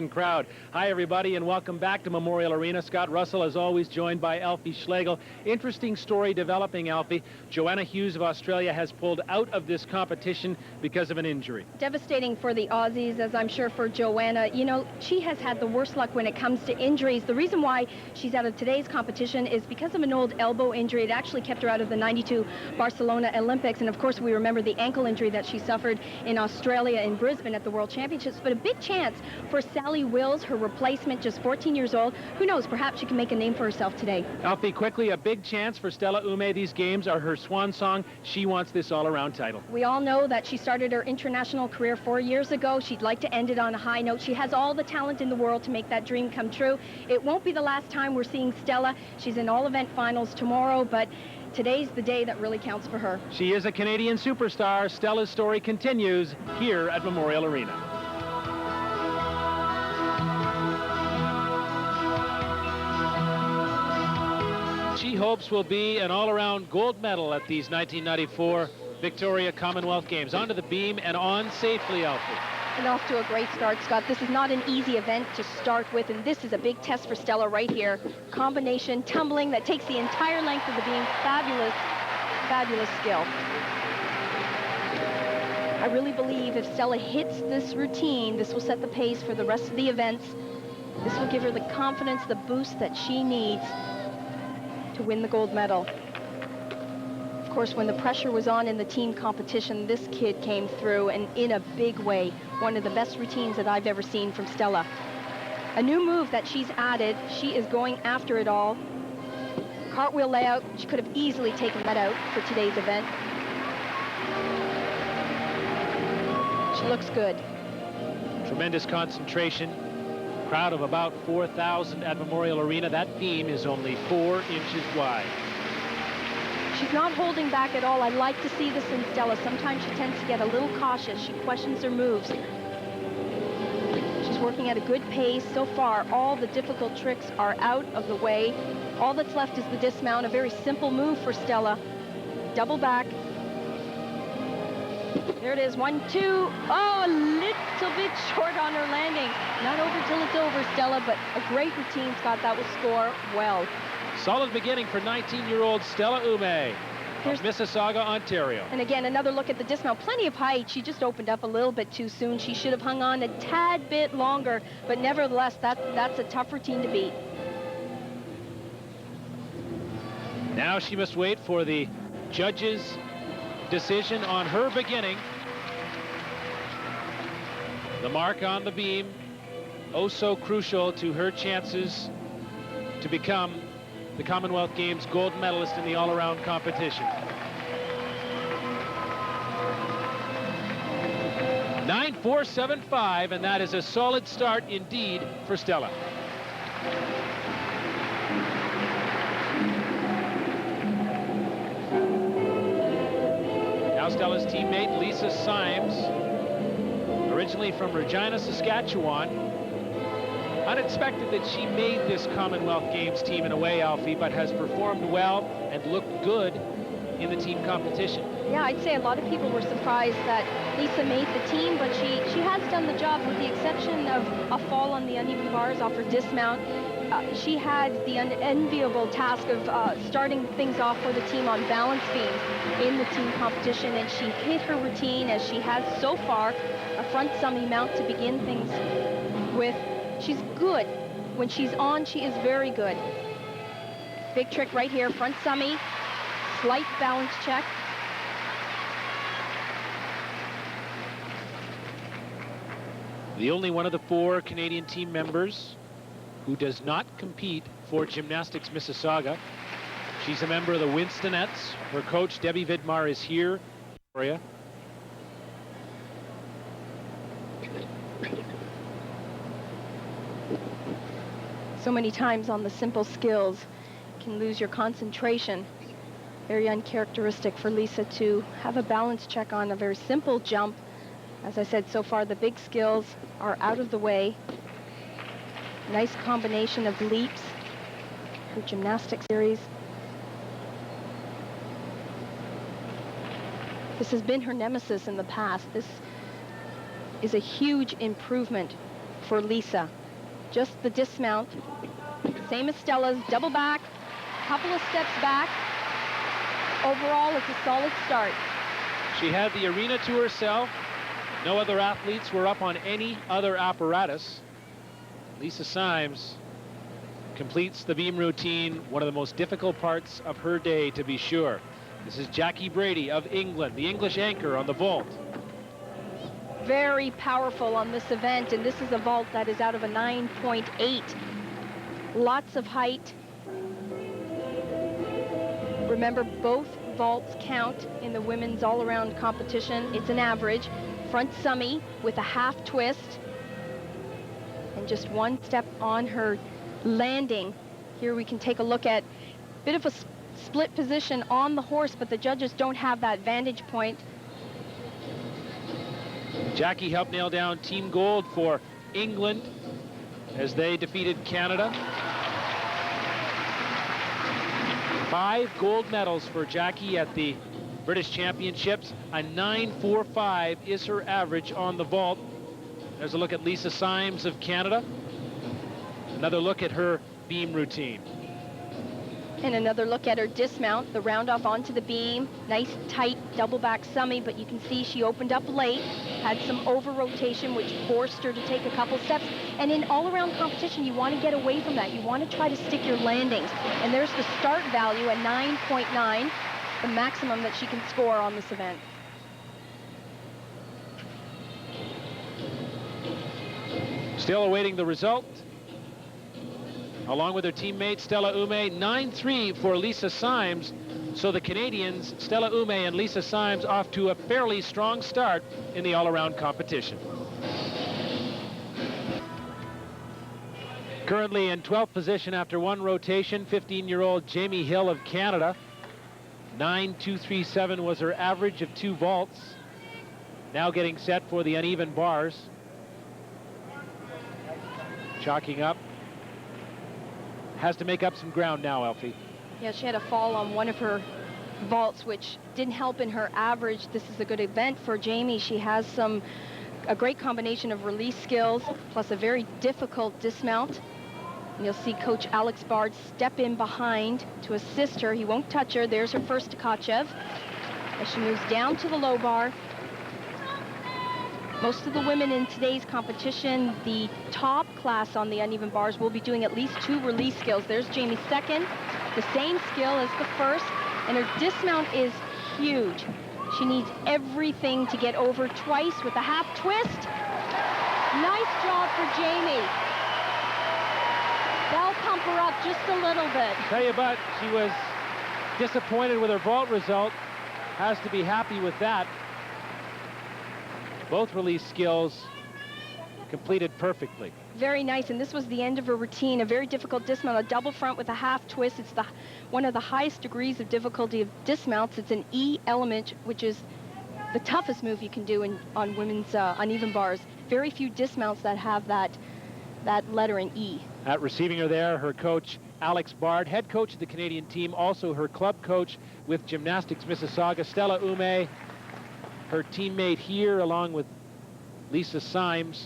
Crowd. Hi, everybody, and welcome back to Memorial Arena. Scott Russell, as always, joined by Alfie Schlegel. Interesting story developing, Alfie. Joanna Hughes of Australia has pulled out of this competition because of an injury. Devastating for the Aussies, as I'm sure for Joanna. You know, she has had the worst luck when it comes to injuries. The reason why she's out of today's competition is because of an old elbow injury. It actually kept her out of the '92 Barcelona Olympics. And, of course, we remember the ankle injury that she suffered in Australia in Brisbane at the World Championships. But a big chance for Sally Wills, her replacement, just 14 years old. Who knows, perhaps she can make a name for herself today. Alfie, quickly, a big chance for Stella Umeh. These games are her swan song. She wants this all-around title. We all know that she started her international career 4 years ago. She'd like to end it on a high note. She has all the talent in the world to make that dream come true. It won't be the last time we're seeing Stella. She's in all-event finals tomorrow, but today's the day that really counts for her. She is a Canadian superstar. Stella's story continues here at Memorial Arena. She hopes will be an all-around gold medal at these 1994 Victoria Commonwealth Games. Onto the beam and on safely, Alfie. And off to a great start, Scott. This is not an easy event to start with, and this is a big test for Stella right here. Combination tumbling that takes the entire length of the beam. Fabulous, fabulous skill. I really believe if Stella hits this routine, this will set the pace for the rest of the events. This will give her the confidence, the boost that she needs to win the gold medal. Of course, when the pressure was on in the team competition, this kid came through, and in a big way. One of the best routines that I've ever seen from Stella. A new move that she's added. She is going after it all. Cartwheel layout. She could have easily taken that out for today's event. She looks good. Tremendous concentration. Crowd of about 4,000 at Memorial Arena. That beam is only 4 inches wide. She's not holding back at all. I like to see this in Stella. Sometimes she tends to get a little cautious. She questions her moves. She's working at a good pace. So far, all the difficult tricks are out of the way. All that's left is the dismount. A very simple move for Stella. Double back. There it is, 1, 2. Oh, a little bit short on her landing. Not over till it's over, Stella, but a great routine, Scott. That will score well. Solid beginning for 19-year-old Stella Umeh of Mississauga, Ontario. And again, another look at the dismount. Plenty of height. She just opened up a little bit too soon. She should have hung on a tad bit longer, but nevertheless, that's a tough routine to beat. Now she must wait for the judges' decision on her beginning. The mark on the beam, oh so crucial to her chances to become the Commonwealth Games gold medalist in the all-around competition. 9.475, and that is a solid start indeed for Stella. Now Stella's teammate Lisa Symes, originally from Regina, Saskatchewan. Unexpected that she made this Commonwealth Games team in a way, Alfie, but has performed well and looked good in the team competition. Yeah, I'd say a lot of people were surprised that Lisa made the team, but she has done the job with the exception of a fall on the uneven bars off her dismount. She had the unenviable task of starting things off for the team on balance beams in the team competition, and she hit her routine as she has so far, a front summy mount to begin things with. She's good. When she's on, she is very good. Big trick right here, front summy, slight balance check. The only one of the 4 Canadian team members who does not compete for Gymnastics Mississauga. She's a member of the Winstonettes. Her coach, Debbie Vidmar, is here in Victoria. So many times on the simple skills, you can lose your concentration. Very uncharacteristic for Lisa to have a balance check on a very simple jump. As I said, so far the big skills are out of the way. Nice combination of leaps. Her gymnastics series. This has been her nemesis in the past. This is a huge improvement for Lisa. Just the dismount. Same as Stella's, double back, couple of steps back. Overall, it's a solid start. She had the arena to herself. No other athletes were up on any other apparatus. Lisa Symes completes the beam routine, one of the most difficult parts of her day, to be sure. This is Jackie Brady of England, the English anchor on the vault. Very powerful on this event, and this is a vault that is out of a 9.8. Lots of height. Remember, both vaults count in the women's all-around competition. It's an average. Front summy with a half twist. And just one step on her landing. Here we can take a look at a bit of a split position on the horse, but the judges don't have that vantage point. Jackie helped nail down team gold for England as they defeated Canada. 5 gold medals for Jackie at the British Championships. A 9.45 is her average on the vault. There's a look at Lisa Symes of Canada. Another look at her beam routine. And another look at her dismount, the round off onto the beam. Nice tight double back summy, but you can see she opened up late, had some over rotation, which forced her to take a couple steps. And in all-around competition, you want to get away from that. You want to try to stick your landings. And there's the start value at 9.9, the maximum that she can score on this event. Still awaiting the result. Along with her teammate Stella Umeh, 9.3 for Lisa Symes. So the Canadians, Stella Umeh and Lisa Symes, off to a fairly strong start in the all-around competition. Currently in 12th position after one rotation, 15-year-old Jaime Hill of Canada. 9.237 was her average of 2 vaults. Now getting set for the uneven bars. Chalking up. Has to make up some ground now, Elfie. Yeah, she had a fall on one of her vaults, which didn't help in her average. This is a good event for Jaime. She has a great combination of release skills, plus a very difficult dismount. And you'll see Coach Alex Bard step in behind to assist her. He won't touch her. There's her first Tkachev as she moves down to the low bar. Most of the women in today's competition, the top class on the uneven bars, will be doing at least 2 release skills. There's Jamie's second, the same skill as the first, and her dismount is huge. She needs everything to get over twice with a half twist. Nice job for Jaime. That'll pump her up just a little bit. Tell you about, she was disappointed with her vault result. Has to be happy with that. Both release skills completed perfectly. Very nice, and this was the end of her routine. A very difficult dismount, a double front with a half twist. It's one of the highest degrees of difficulty of dismounts. It's an E element, which is the toughest move you can do on women's uneven bars. Very few dismounts that have that letter in E. At receiving her there, her coach Alex Bard, head coach of the Canadian team, also her club coach with Gymnastics Mississauga, Stella Umeh, her teammate here, along with Lisa Symes.